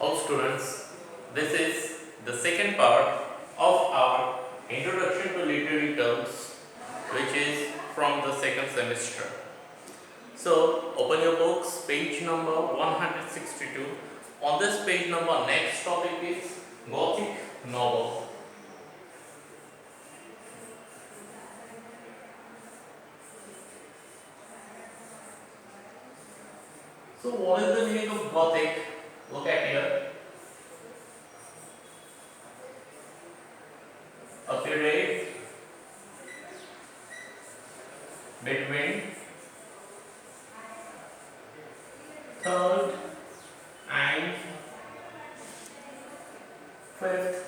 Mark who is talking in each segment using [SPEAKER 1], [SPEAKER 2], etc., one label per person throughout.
[SPEAKER 1] Hello students, this is the second part of our introduction to literary terms, which is from the second semester. So open your books, page number 162. On this page number, next topic is Gothic novel. So what is the meaning of Gothic? Look at here. A period between 3rd and 5th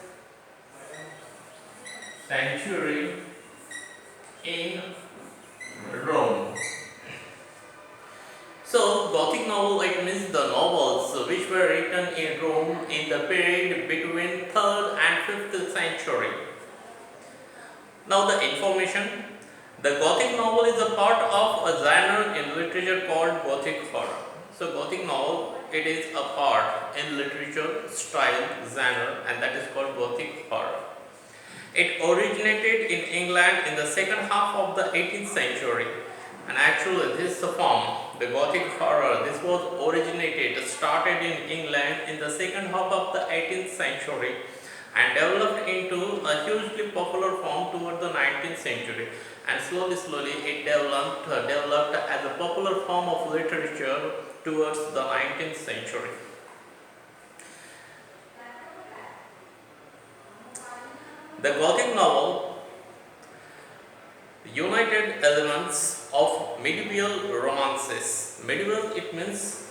[SPEAKER 1] century in Rome. So, Gothic novel, it means the novels which were written in Rome in the period between 3rd and 5th century. Now the information. The Gothic novel is a part of a genre in literature called Gothic horror. So Gothic novel, it is a part in literature style genre, and that is called Gothic horror. It originated in England in the second half of the 18th century, and actually this form, the Gothic horror, this was started in England in the second half of the 18th century and developed into a hugely popular form toward the 19th century, and slowly it developed as a popular form of literature towards the 19th century. The Gothic novel united elements of medieval romances. Medieval, it means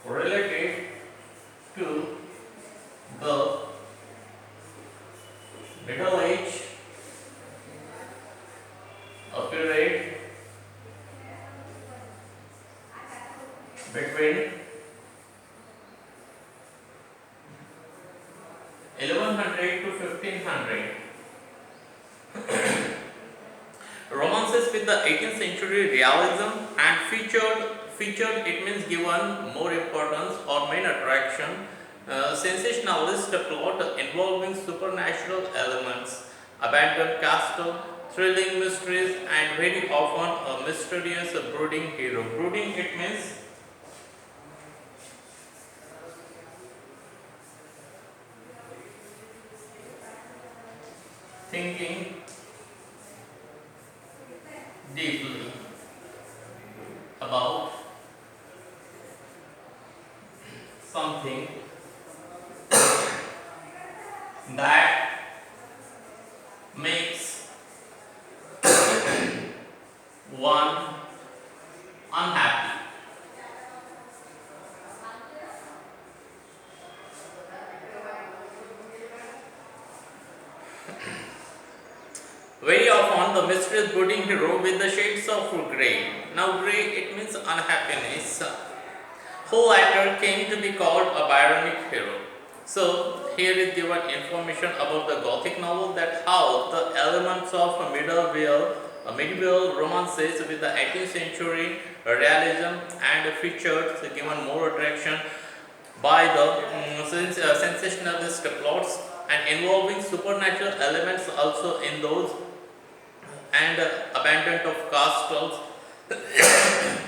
[SPEAKER 1] related to the Middle Age, a period between 1100 to 1500. Romances with the 18th century realism and featured, it means given more importance or main attraction, sensationalist plot involving supernatural elements, abandoned castle, thrilling mysteries, and very often a mysterious brooding hero. Brooding, it means thinking deeply about something that makes one unhappy. Very often the mysterious brooding hero with the shades of grey. Now grey, it means unhappiness, who later came to be called a Byronic hero. So here is given information about the Gothic novel, that how the elements of medieval romances with the 18th century realism and features given more attraction by the sensationalist plots and involving supernatural elements also in those, and abandonment of castles,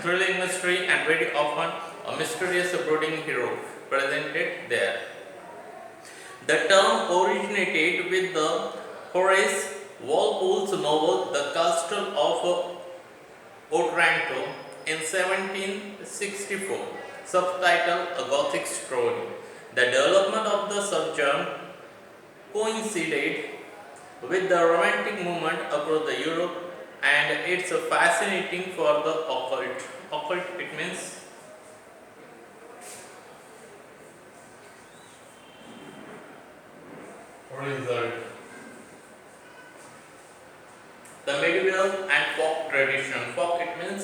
[SPEAKER 1] thrilling mystery, and very often a mysterious brooding hero presented there. The term originated with the Horace Walpole's novel The Castle of Otranto in 1764, subtitled A Gothic Story. The development of the subgenre coincided with the Romantic movement across the Europe, and it's fascinating for the occult. Occult, it means result. The medieval and folk tradition. Folk, it means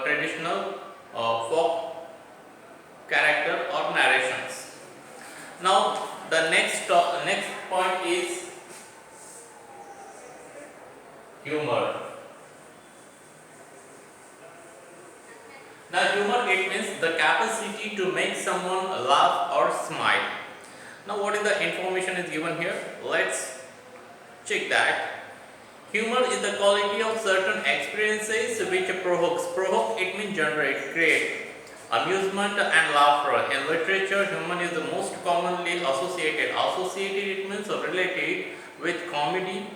[SPEAKER 1] traditional folk character or narrations. Now the next point is Humor. Now humor, it means the capacity to make someone laugh or smile. Now what is the information is given here? Let's check that. Humor is the quality of certain experiences which provokes. Provoke, it means generate, create amusement and laughter. In literature, humor is the most commonly associated. Associated, it means related with comedy.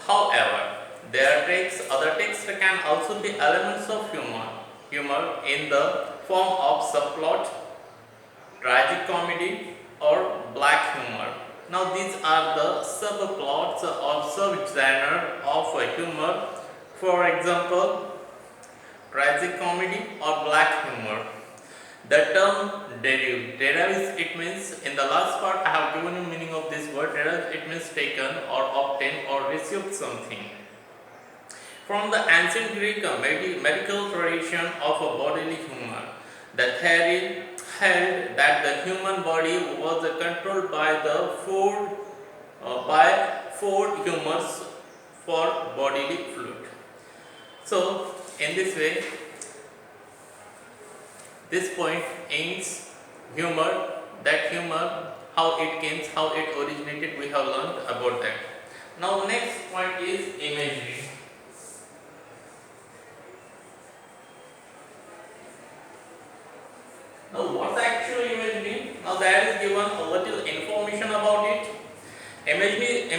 [SPEAKER 1] However, other texts can also be elements of humor. Humor in the form of subplot, tragic comedy, or black humor. Now these are the subplots or subgenre of humor. For example, tragic comedy or black humor. The term derives, it means, in the last part I have given you meaning of this word. Derives, it means taken or obtained or received something. From the ancient Greek medical tradition of a bodily humor, the theory held that the human body was controlled by the four humors for bodily fluid. So, in this way, this point ends humor. That humor, how it came, how it originated, we have learned about that. Now, next point is imagery. Now, what's actually imagery? Now, there is given a little information about it. Imagery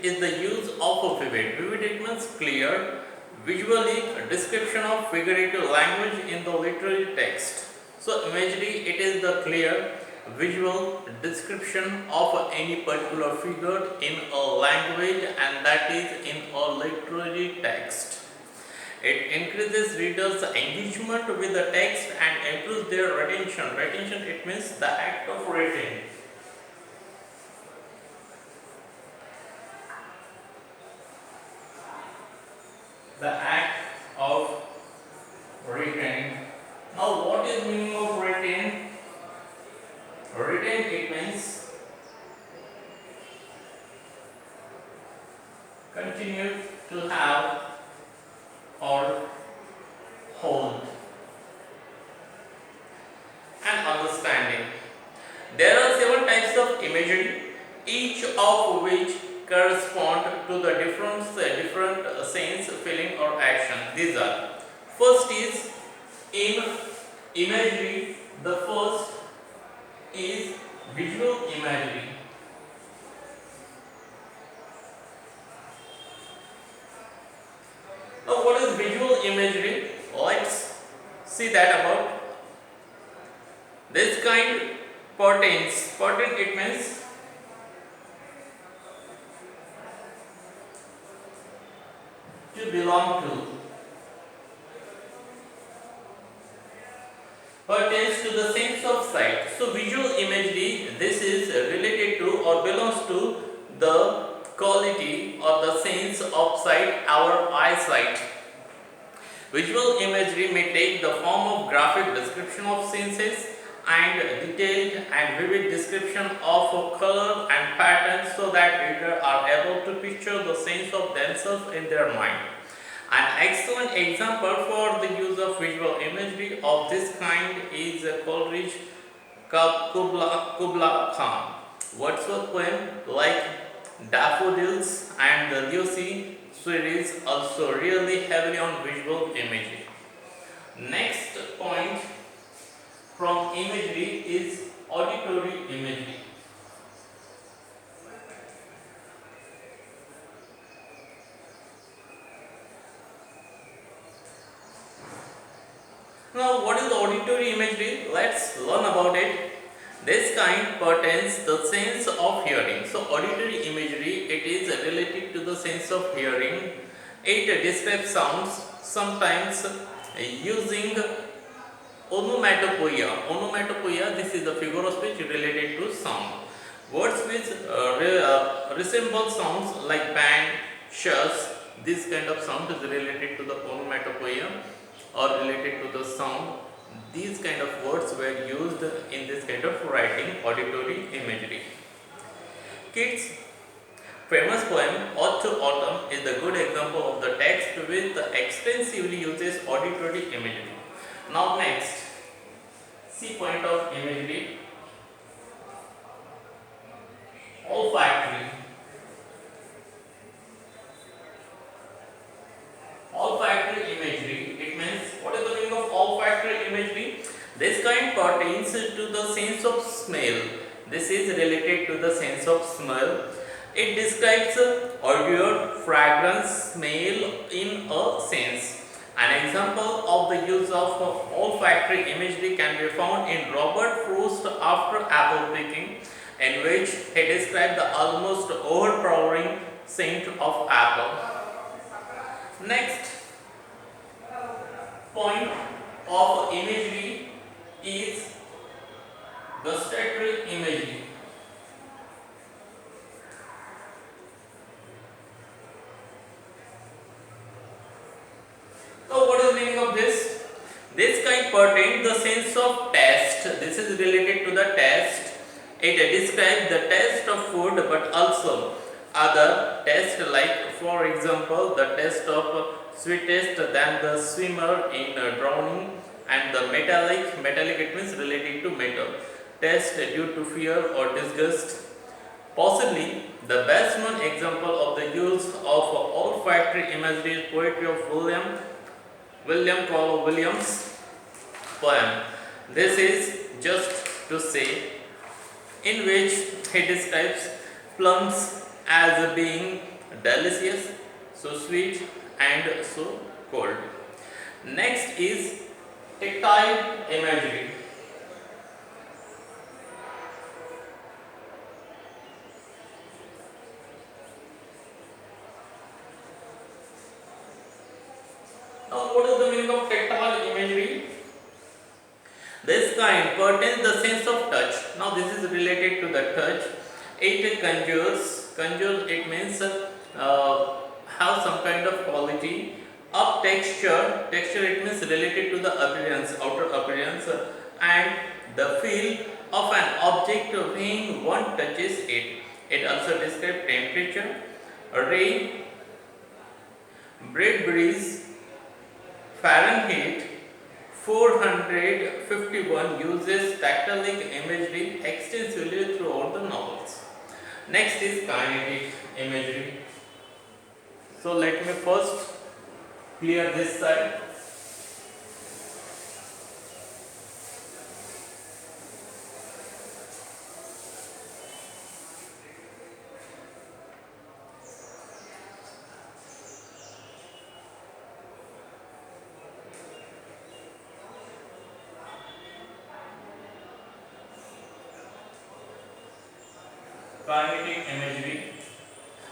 [SPEAKER 1] is the use of a vivid. Vivid, it means clear, visually a description of figurative language in the literary text. So, imagery, it is the clear, visual description of any particular figure in a language, and that is in a literary text. It increases readers' engagement with the text and improves their retention. Retention, it means the act of reading. The act of retain. Now, what is meaning of retain? Retain, it means continue to have or hold. And understanding. There are 7 types of imagery, each of which correspond to the different sense, feeling or action. These are, first is in imagery, the first is visual imagery. Now what is visual imagery? Let's see that about. This kind pertains, it means to belong to, pertains to the sense of sight. So visual imagery, this is related to or belongs to the quality or the sense of sight, our eyesight. Visual imagery may take the form of graphic description of senses and detailed and vivid description of color and patterns, so that readers are able to picture the sense of themselves in their mind. An excellent example for the use of visual imagery of this kind is Coleridge Kubla Khan. Wordsworth poem like Daffodils and the Lucy series also really heavily on visual imagery. Next point from imagery is auditory imagery. Now, what is auditory imagery? Let's learn about it. This kind pertains the sense of hearing. So, auditory imagery, it is related to the sense of hearing. It describes sounds, sometimes using onomatopoeia. Onomatopoeia, this is the figure of speech related to sound. Words which resemble sounds like bang, shush, this kind of sound is related to the onomatopoeia or related to the sound. These kind of words were used in this kind of writing, auditory imagery. Kids famous poem Ode to Autumn is the good example of the text with extensively uses auditory imagery. Now next, see point of imagery, olfactory. Olfactory imagery, it means, what is the meaning of olfactory imagery? This kind pertains to the sense of smell. This is related to the sense of smell. It describes odor, fragrance, smell in a sense. An example of the use of olfactory imagery can be found in Robert Frost After Apple Picking, in which he described the almost overpowering scent of apple. Next point of imagery is gustatory imagery. So what is the meaning of this? This kind pertains the sense of taste. This is related to the taste. It describes the taste of food, but also other taste, like for example the taste of sweetest than the swimmer in drowning, and the metallic it means related to metal, taste due to fear or disgust. Possibly the best known example of the use of olfactory imagery is poetry of William Carlos Williams poem. This is just to say, in which he describes plums as being delicious, so sweet and so cold. Next is tactile imagery. Now what is the meaning of tactile imagery? This kind pertains the sense of touch. Now this is related to the touch. It conjures it means have some kind of quality. Of texture it means related to the appearance, outer appearance, and the feel of an object when one touches it. It also describes temperature, rain, bread breeze, Fahrenheit 451 uses tactile imagery extensively throughout the novels. Next is kinetic imagery. So let me first clear this side. Kinetic imagery.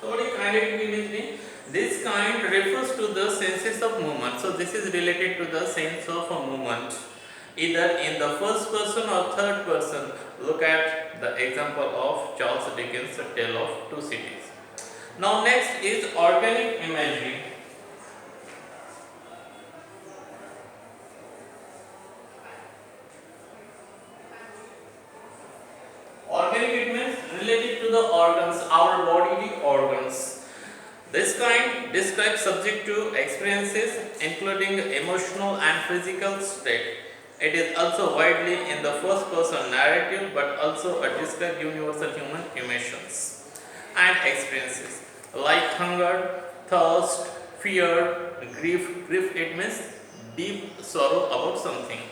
[SPEAKER 1] So what is kinetic imagery? This kind refers to the senses of movement. So this is related to the sense of a movement, either in the first person or third person. Look at the example of Charles Dickens' Tale of Two Cities. Now next is organic imagery. Organic, it means related to the organs, our bodily organs. This kind describes subjective experiences including emotional and physical state. It is also widely in the first person narrative, but also describes universal human emotions and experiences like hunger, thirst, fear, grief. Grief, it means deep sorrow about something.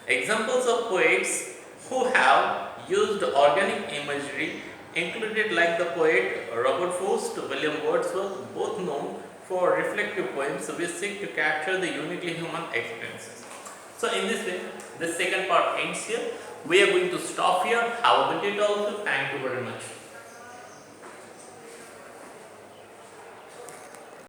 [SPEAKER 1] Examples of poets who have used organic imagery included like the poet Robert Frost, William Wordsworth, both known for reflective poems which seek to capture the uniquely human experiences. So in this way, the second part ends here. We are going to stop here. Have a good day to all of you. Thank you very much.